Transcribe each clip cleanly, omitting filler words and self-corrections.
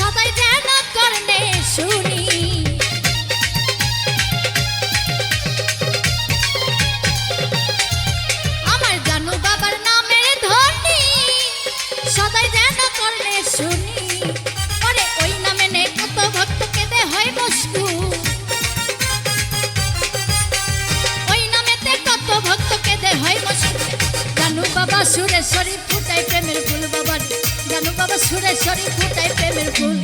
সদাই যেন করনে শুনি আমার জানু বাবার নামের ধ্বনি সদাই যেন করনে শুনি ওরে ওই নামে নে কত ভক্ত কেঁদে হয় মস্কু ওই নামেতে কত ভক্ত কেঁদে হয় মস্কু জানু বাবা সুরেশ্বরী ফুটাই প্রেমের ফুল বাবার জানু বাবা সুরেশ্বরী ফুটাই প্রেমের ফুল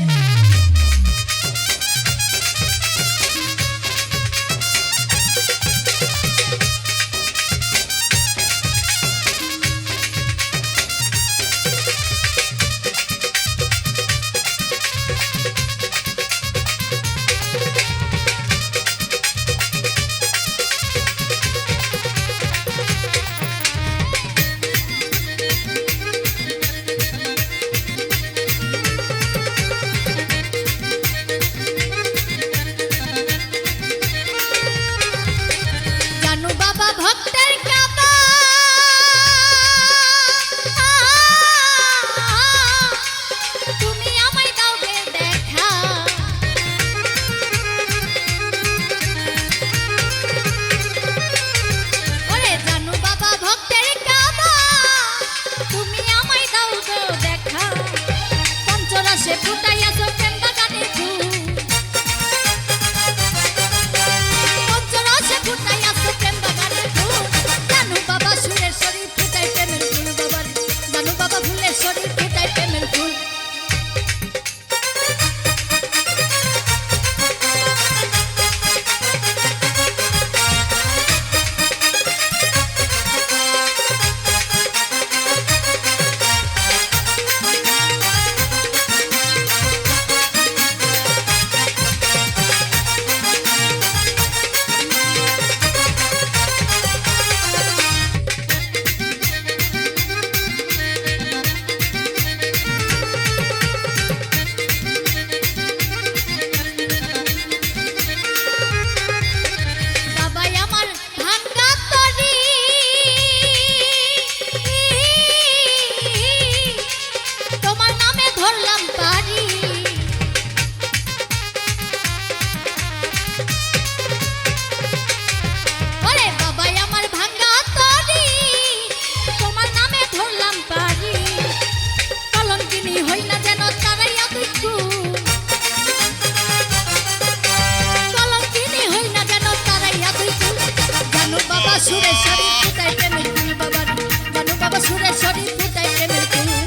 সুরেশ্বরী ফুটাই প্রেমের ফুল বাবার জানু বাবা সুরেশ্বরী ফুটাই প্রেমের ফুল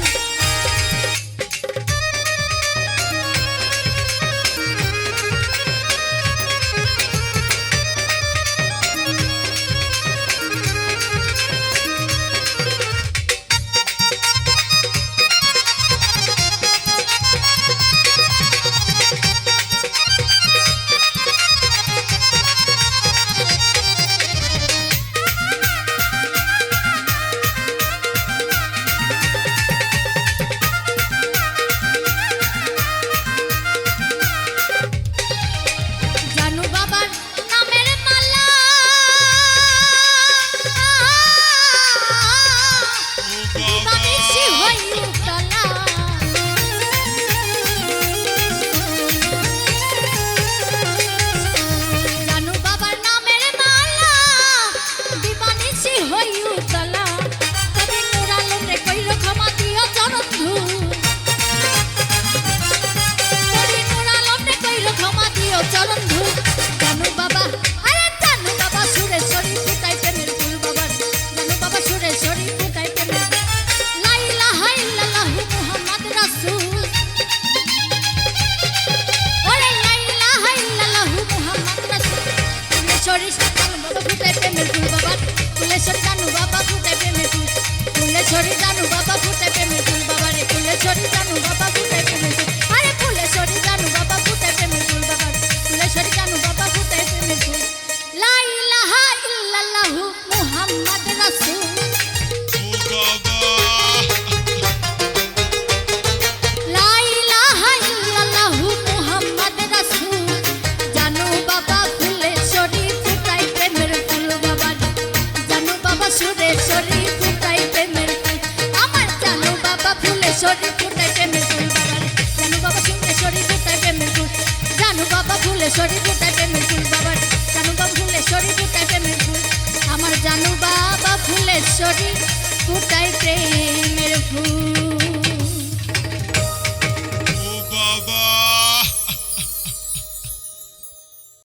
ফুলেশ্বরী জানু বাবা ফুটে প্রেমের ফুল বাবা রে ফুলেশ্বরী জানু বাবা ফুটে প্রেমের ফুল আরে ফুলেশ্বরী জানু বাবা ফুটে প্রেমের ফুল বাবা ফুলেশ্বরী জানু বাবা ফুটে প্রেমের ফুল লা ইলাহা ইল্লাল্লাহু মুহাম্মদ রাসূল লা ইলাহা ইল্লাল্লাহু মুহাম্মদ রাসূল জানু বাবা ফুলেশ্বরী ফুটাই প্রেমের ফুল বাবা জানু বাবা সুরেশ্বরী ফুটাই প্রেমের ফুল আমার জানু বাবা ফুলেশ্বরী ফুটাই প্রেমের ফুল। জানু বাবা ফুলেশ্বরী ফুটায় প্রেমের ফুল বাবার জানু বাবা ফুলেশ্বরী ফুটায় প্রেমের ফুল আমার জানু বাবা ফুলেশ্বরী ফুটায় প্রেমের ফুল।